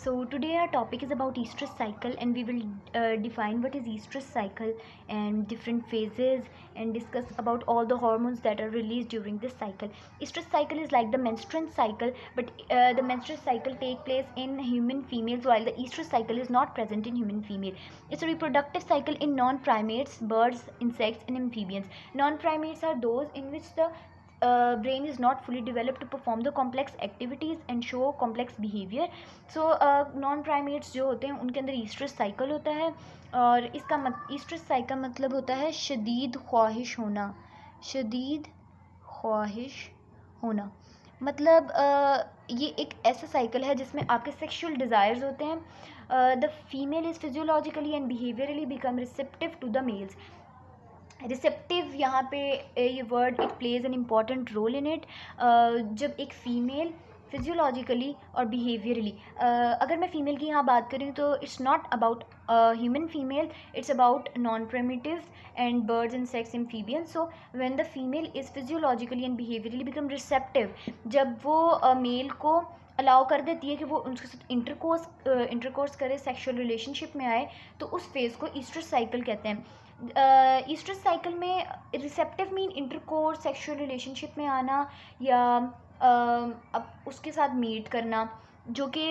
So today our topic is about estrous cycle, and we will define what is estrous cycle and different phases, and discuss about all the hormones that are released during this cycle. Estrous cycle is like the menstrual cycle, but the menstrual cycle take place in human females, while the estrous cycle is not present in human female. It's a reproductive cycle in non-primates, birds, insects, and amphibians. Non-primates are those in which the brain is not fully developed to perform the complex activities and show complex behavior. So non primates जो होते हैं उनके अंदर oestrus cycle होता है, और इसका oestrus cycle मतलब होता है शदीद ख्वाहिश होना। शदीद ख्वाहिश होना मतलब ये एक ऐसा साइकिल है जिसमें आपके सेक्सुअल डिज़ायर्स होते हैं। The female is physiologically and behaviourally become receptive to the males. Receptive यहाँ पे ये word it plays an important role in it. जब एक फ़ीमेल फिजियोलॉजिकली और बिहेवियरली, अगर मैं फ़ीमेल की यहाँ बात करूँ तो it's not about human female, it's about non primitives and birds and sex amphibians. So when the female is physiologically and behaviourally become receptive, जब वो मेल को अलाउ कर देती है कि वो उनके साथ इंटरकोर्स करे, सेक्सुअल रिलेशनशिप में आए, तो उस फेज़ को ईस्ट्रस साइकिल कहते हैं। ईस्ट्रस साइकिल में receptive mean intercourse, sexual relationship में आना, या अब उसके साथ मीट करना, जो कि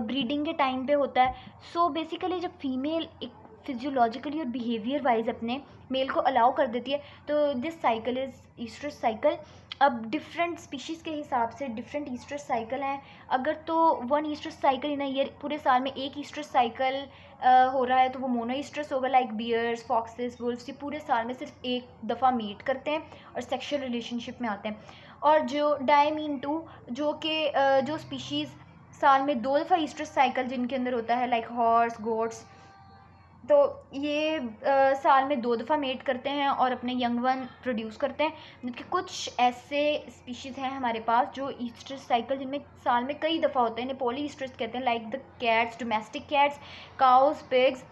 ब्रीडिंग के टाइम पे होता है। सो बेसिकली जब फीमेल एक फिजियोलॉजिकली और बिहेवियर वाइज अपने मेल को अलाउ कर देती है, तो this cycle is oestrus cycle. अब डिफरेंट स्पीशीज़ के हिसाब से डिफरेंट ईस्ट्रस साइकिल हैं। अगर तो one oestrus cycle in a year, पूरे साल में एक ईस्ट्रस साइकिल हो रहा है, तो वो मोनो ईस्ट्रस होगा। लाइक बियर्स, फॉक्सेस, वुल्फ्स, ये पूरे साल में सिर्फ एक दफ़ा मीट करते हैं और सेक्सुअल रिलेशनशिप में आते हैं। और जो डायमीन टू, जो कि जो स्पीशीज़ साल में 2 दफ़ा ईस्ट्रस साइकिल जिनके अंदर होता है, लाइक हॉर्स, गोट्स, तो ये साल में 2 दफ़ा मेट करते हैं और अपने यंग वन प्रोड्यूस करते हैं। जबकि कुछ ऐसे स्पीशीज़ हैं हमारे पास जो ईस्ट्रस साइकिल जिनमें साल में कई दफ़ा होते हैं, इन्हें पॉली ईस्ट्रस कहते हैं। Like the cats, domestic cats, cows, pigs,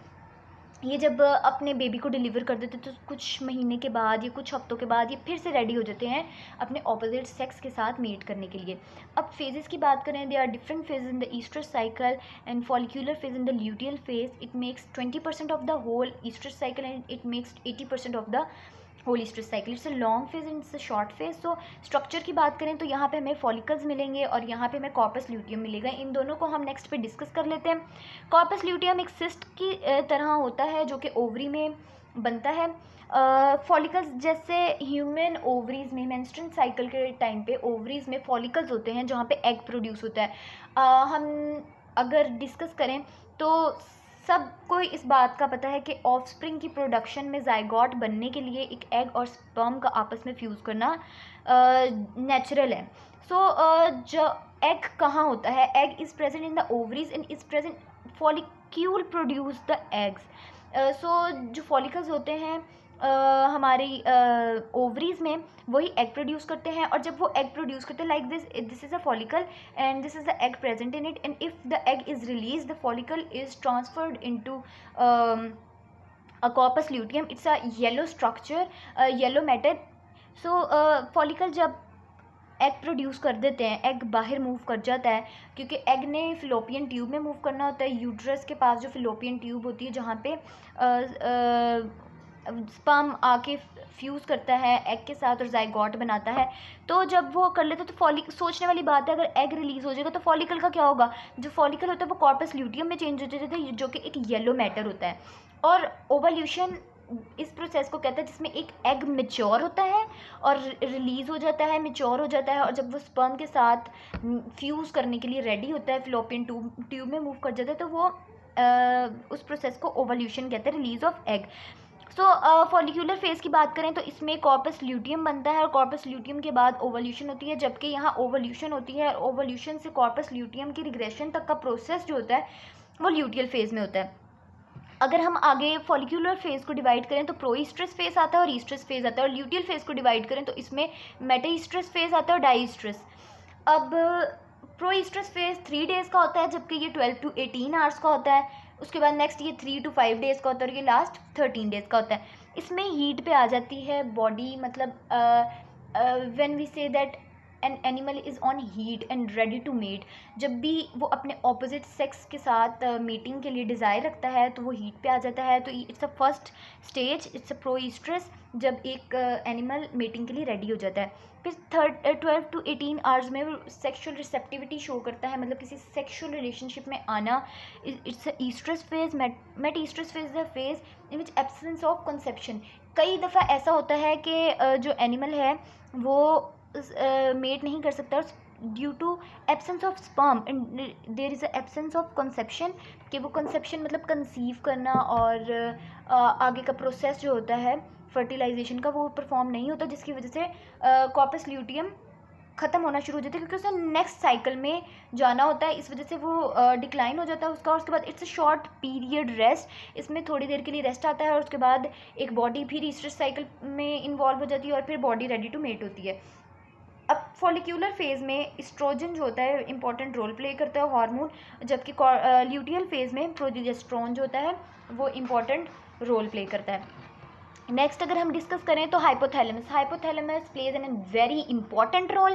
ये जब अपने बेबी को डिलीवर कर देते तो कुछ महीने के बाद या कुछ हफ्तों के बाद ये फिर से रेडी हो जाते हैं अपने ऑपोजिट सेक्स के साथ मेट करने के लिए। अब फेजेस की बात करें, they are different phase in the oestrus cycle and follicular phase in the luteal phase. It makes 20% of the whole oestrus cycle and it makes 80% of the whole oestrus cycle. It's a long phase and it's a short phase. So structure की बात करें तो यहाँ पे हमें follicles मिलेंगे और यहाँ पे हमें कॉर्पस ल्यूटियम मिलेगा। इन दोनों को हम नेक्स्ट पे डिस्कस कर लेते हैं। कॉर्पस ल्यूटियम एक सिस्ट की तरह होता है जो कि ओवरी में बनता है। फॉलिकल्स जैसे ह्यूमन ओवरीज में मेंस्ट्रुअल साइकिल के टाइम पे ओवरीज में फॉलिकल्स होते हैं जहाँ पे एग प्रोड्यूस होता है। हम अगर डिस्कस करें तो सबको इस बात का पता है कि ऑफस्प्रिंग की प्रोडक्शन में जाइगोट बनने के लिए एक एग और स्पर्म का आपस में फ्यूज़ करना नेचुरल है। सो जो एग कहाँ होता है, egg is present in the ovaries and is present follicle produce the eggs. So जो फॉलिकल्स होते हैं हमारी ओवरीज में, वही एग प्रोड्यूस करते हैं। और जब वो एग प्रोड्यूस करते हैं, like this is a follicle and this is the egg present in it, and if the egg is release the follicle is transferred into a corpus luteum. It's a yellow structure, yellow matter. So follicle जब egg produce कर देते हैं, egg बाहर move कर जाता है, क्योंकि egg ने फिलोपियन ट्यूब में मूव करना होता है। यूट्रस के पास जो फिलोपियन ट्यूब होती है जहाँ पे स्पर्म आके फ्यूज़ करता है एग के साथ और जाइगोट बनाता है। तो जब वो कर लेते तो सोचने वाली बात है, अगर एग रिलीज़ हो जाएगा तो फॉलिकल का क्या होगा। जो फॉलिकल होता है वो कॉर्पस ल्यूटियम में चेंज हो जाता है, जो कि एक येलो मैटर होता है। और ओवल्यूशन इस प्रोसेस को कहता है जिसमें एक एग मेच्योर होता है और रिलीज़ हो जाता है, मेच्योर हो जाता है, और जब वो स्पर्म के साथ फ्यूज़ करने के लिए रेडी होता है, फिलोपियन ट्यूब में मूव कर जाता है, तो वो उस प्रोसेस को ओवल्यूशन कहते हैं, release of egg. So follicular phase की बात करें तो इसमें कॉर्पस ल्यूटियम बनता है और कॉर्पस ल्यूटियम के बाद ओवल्यूशन होती है। जबकि यहाँ ओवल्यूशन होती है और ओवल्यूशन से कॉर्पस ल्यूटियम की रिग्रेशन तक का प्रोसेस जो होता है वो ल्यूटियल फेज़ में होता है। अगर हम आगे फॉलिक्यूलर फेज़ को डिवाइड करें तो प्रोईस्ट्रस फेज़ आता है और ईस्ट्रस फेज़ आता है, और ल्यूटियल फेज़ को डिवाइड करें तो इसमें मेटाईस्ट्रस फेज़ आता है और डाईस्ट्रस। अब प्रोईस्ट्रस फेज़ 3 डेज़ का होता है, जबकि ये 12 to 18 आवर्स का होता है। उसके बाद नेक्स्ट ये 3 to 5 डेज़ का होता है और ये लास्ट 13 डेज़ का होता है। इसमें हीट पे आ जाती है बॉडी, मतलब when we say that an animal is on heat and ready to mate, जब भी वो अपने ऑपोजिट सेक्स के साथ मीटिंग के लिए डिज़ायर रखता है तो वो हीट पे आ जाता है। तो it's a first stage, it's a proestrus, जब एक एनिमल मीटिंग के लिए रेडी हो जाता है। फिर 12 to 18 आवर्स में वो सेक्शुअल रिसेप्टिविटी शो करता है, मतलब किसी सेक्शुअल रिलेशनशिप में आना। It's a oestrus phase. Mate oestrus phase the phase in which absence of conception. कई दफ़ा ऐसा होता है कि जो एनिमल है वो मेट नहीं कर सकता due to absence of sperm and there is a absence of conception, कि वो कंसेप्शन मतलब कंसीव करना और आगे का प्रोसेस जो होता है फर्टिलाइजेशन का वो परफॉर्म नहीं होता, जिसकी वजह से कॉर्पस ल्यूटियम ख़त्म होना शुरू हो जाता है, क्योंकि उसे नेक्स्ट साइकिल में जाना होता है। इस वजह से वो डिक्लाइन हो जाता है उसका। और उसके बाद it's a short period rest, इसमें थोड़ी देर के लिए रेस्ट आता है और उसके बाद एक बॉडी फिर ईस्ट्रस साइकिल में इन्वॉल्व हो जाती है और फिर बॉडी रेडी टू मेट होती है। अब फॉलिक्यूलर फेज़ में इस्ट्रोजन जो होता है इंपॉर्टेंट रोल प्ले करता है हार्मोन, जबकि ल्यूटियल फेज़ में प्रोजेस्टेरोन जो होता है वो इंपॉर्टेंट रोल प्ले करता है। नेक्स्ट अगर हम डिस्कस करें तो hypothalamus plays an very important role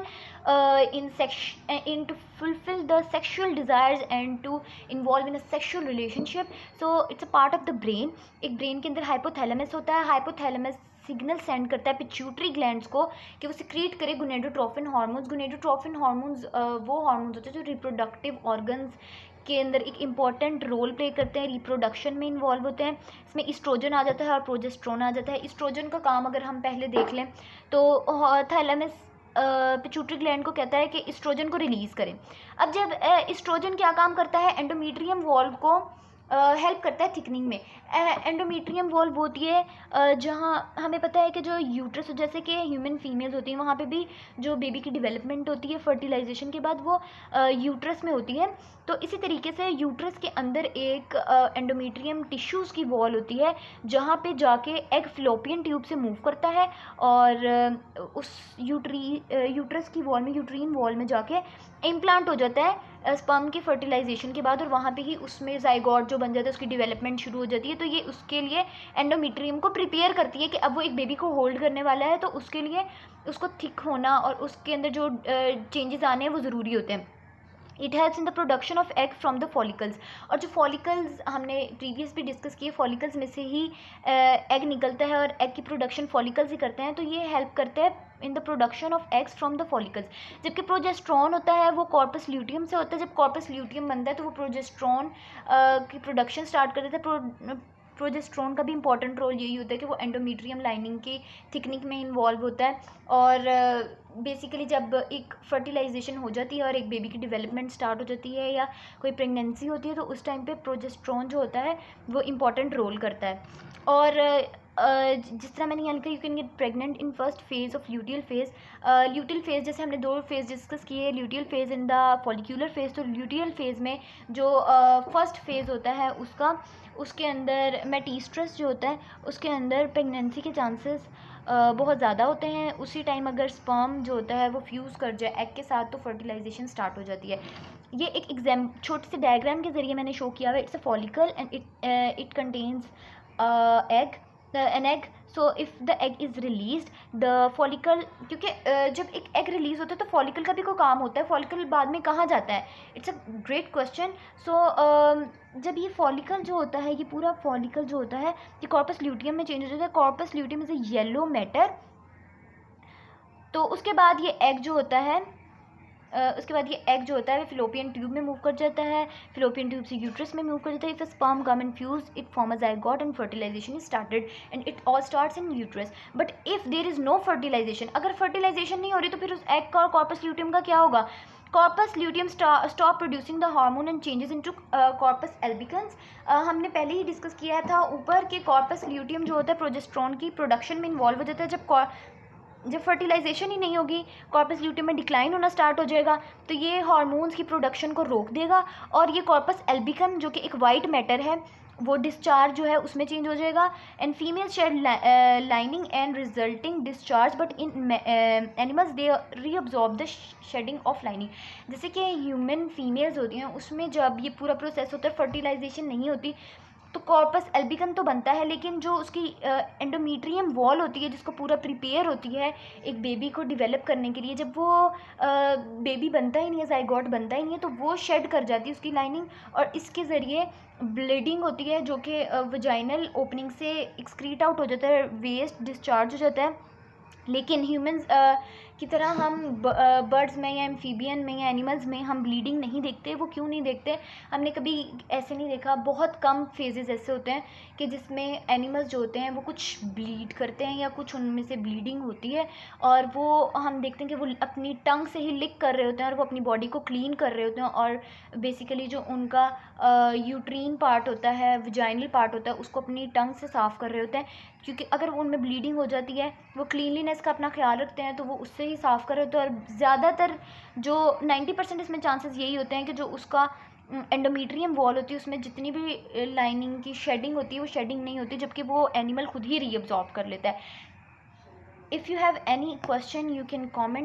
in to fulfil the sexual desires and to involve in a sexual relationship. So it's a part of the brain. एक brain के अंदर hypothalamus होता है। हाइपोथैलेमस सिग्नल सेंड करता है pituitary glands को कि वो सिक्रीट करे गोनेडोट्रोफिन हार्मोन्स। गोनेडोट्रोफिन हार्मोन्स वो हार्मोन्स होते हैं जो रिप्रोडक्टिव ऑर्गन्स के अंदर एक इम्पॉर्टेंट रोल प्ले करते हैं, रिप्रोडक्शन में इन्वॉल्व होते हैं। इसमें ईस्ट्रोजन आ जाता है और प्रोजेस्टेरोन आ जाता है। ईस्ट्रोजन का काम अगर हम पहले देख लें तो थैलेमस पिट्यूटरी ग्लैंड को कहता है कि ईस्ट्रोजन को रिलीज़ करें। अब जब ईस्ट्रोजन क्या काम करता है, एंडोमीट्रियम वॉल्व को हेल्प करता है थिकनिंग में। एंडोमीट्रियम वॉल्व होती है जहाँ हमें पता है कि जो यूट्रस, जैसे कि ह्यूमन फीमेल्स होती हैं, वहाँ पे भी जो बेबी की डेवलपमेंट होती है फर्टिलाइजेशन के बाद वो यूट्रस में होती है। तो इसी तरीके से यूट्रस के अंदर एक एंडोमीट्रियम टिश्यूज़ की वॉल होती है जहाँ पे जाके एग फ्लोपियन ट्यूब से मूव करता है और उस यूट्रस की वॉल में, यूट्रीन वॉल में जाके इम्प्लांट हो जाता है स्पर्म की फर्टिलाइजेशन के बाद, और वहाँ पे ही उसमें जाइगोट जो बन जाता है उसकी डेवलपमेंट शुरू हो जाती है। तो ये उसके लिए एंडोमीट्रियम को प्रिपेयर करती है कि अब वो एक बेबी को होल्ड करने वाला है, तो उसके लिए उसको थिक होना और उसके अंदर जो चेंजेस आने हैं वो ज़रूरी होते हैं। It helps in the production of egg from the follicles. और जो फॉलिकल्स हमने प्रीवियस भी डिस्कस किए, फॉलिकल्स में से ही एग निकलता है और एग की प्रोडक्शन फॉलिकल्स ही करते हैं। तो ये हेल्प करते हैं in the production of eggs from the follicles. जबकि प्रोजेस्ट्रॉन होता है वो कॉर्पस ल्यूटियम से होता है। जब कॉर्पस ल्यूटियम बनता है तो वो प्रोजेस्ट्रॉन की प्रोडक्शन स्टार्ट कर देता है। प्रोजेस्ट्रॉन का भी इंपॉर्टेंट रोल यही होता है कि वो एंडोमीट्रियम लाइनिंग की थिकनिंग में इन्वॉल्व होता है। और बेसिकली जब एक फर्टिलाइजेशन हो जाती है और एक बेबी की डेवलपमेंट स्टार्ट हो जाती है या कोई प्रेगनेंसी होती है तो उस टाइम पे प्रोजेस्ट्रॉन जो होता है वो इंपॉर्टेंट रोल करता है। और जिस तरह मैंने यहाँ लिखा, you can get pregnant in first phase of luteal phase. Luteal phase जैसे हमने दो फेज डिस्कस किए, luteal phase in the follicular phase. तो ल्यूटियल फेज में जो फर्स्ट फेज होता है उसके अंदर मेटिस्ट्रस जो होता है उसके अंदर प्रेगनेंसी के चांसेस बहुत ज़्यादा होते हैं। उसी टाइम अगर स्पर्म जो होता है वो फ्यूज़ कर जाए एग के साथ तो फर्टिलाइजेशन स्टार्ट हो जाती है। ये एक छोटे से डायग्राम के ज़रिए मैंने शो किया हुआ है। It's a follicle and it contains an egg. So if the egg is released, the follicle, क्योंकि जब एक एग रिलीज होता है तो फॉलिकल का भी कोई काम होता है। फॉलिकल बाद में कहाँ जाता है? It's a great question. So जब ये फॉलिकल जो होता है, ये पूरा फॉलिकल जो होता है ये कॉर्पस ल्यूटियम में चेंज हो जाता है। Corpus luteum is a yellow matter. तो उसके बाद ये एग जो होता है उसके बाद ये एग जो होता है वो फिलोपियन ट्यूब में मूव कर जाता है। फिलोपियन ट्यूब से यूट्रस में मूव कर जाता है। If sperm come and fuse it form a zygote and fertilisation is started and it all starts in uterus. But if there is no fertilisation, अगर फर्टिलाइजेशन नहीं हो रही तो फिर उस एग का और कॉर्पस ल्यूटियम का क्या होगा? Corpus luteum stop producing the hormone and changes into corpus albicans. हमने पहले ही डिस्कस किया था ऊपर कि कॉर्पस ल्यूटियम जो होता है प्रोजेस्टेरोन की प्रोडक्शन में इन्वॉल्व हो जाता है। जब फर्टिलाइजेशन ही नहीं होगी, कॉर्पस ल्यूटियम में डिक्लाइन होना स्टार्ट हो जाएगा, तो ये हार्मोन्स की प्रोडक्शन को रोक देगा और ये कॉर्पस एल्बिकम जो कि एक वाइट मैटर है वो डिस्चार्ज जो है उसमें चेंज हो जाएगा। And female shed lining and resulting discharge, but in animals they reabsorb the shedding of lining. जैसे कि ह्यूमन फीमेल्स होती हैं उसमें जब ये पूरा प्रोसेस होता है फर्टिलाइजेशन नहीं होती तो कॉर्पस एल्बिकम तो बनता है, लेकिन जो उसकी एंडोमीट्रियम वॉल होती है जिसको पूरा प्रिपेयर होती है एक बेबी को डिवेलप करने के लिए, जब वो बेबी बनता ही नहीं है, जाइगोट बनता ही नहीं है, तो वो शेड कर जाती है उसकी लाइनिंग, और इसके ज़रिए ब्लीडिंग होती है जो कि वजाइनल ओपनिंग से एक्सक्रीट आउट हो जाता है, वेस्ट डिस्चार्ज हो जाता है। लेकिन ह्यूमंस की तरह हम बर्ड्स में या एम्फीबियन में या एनिमल्स में हम ब्लीडिंग नहीं देखते। वो क्यों नहीं देखते? हमने कभी ऐसे नहीं देखा। बहुत कम फेजेस ऐसे होते हैं कि जिसमें एनिमल्स जो होते हैं वो कुछ ब्लीड करते हैं या कुछ उनमें से ब्लीडिंग होती है, और वो हम देखते हैं कि वो अपनी टंग से ही लिक कर रहे होते हैं और वो अपनी बॉडी को क्लीन कर रहे होते हैं, और बेसिकली जो उनका यूट्रीन पार्ट होता है, वजाइनल पार्ट होता है, उसको अपनी टंग से साफ़ कर रहे होते हैं। क्योंकि अगर उनमें ब्लीडिंग हो जाती है, वो क्लीनलीनेस का अपना ख्याल रखते हैं, तो वो उससे ही साफ़ कर रहे होते हैं। और ज़्यादातर जो 90% इसमें चांसेस यही होते हैं कि जो उसका एंडोमीट्रियम वॉल होती है उसमें जितनी भी लाइनिंग की शेडिंग होती है वो शेडिंग नहीं होती, जबकि वो एनिमल खुद ही रीअब्जॉर्ब कर लेता है। If you have any question you can comment.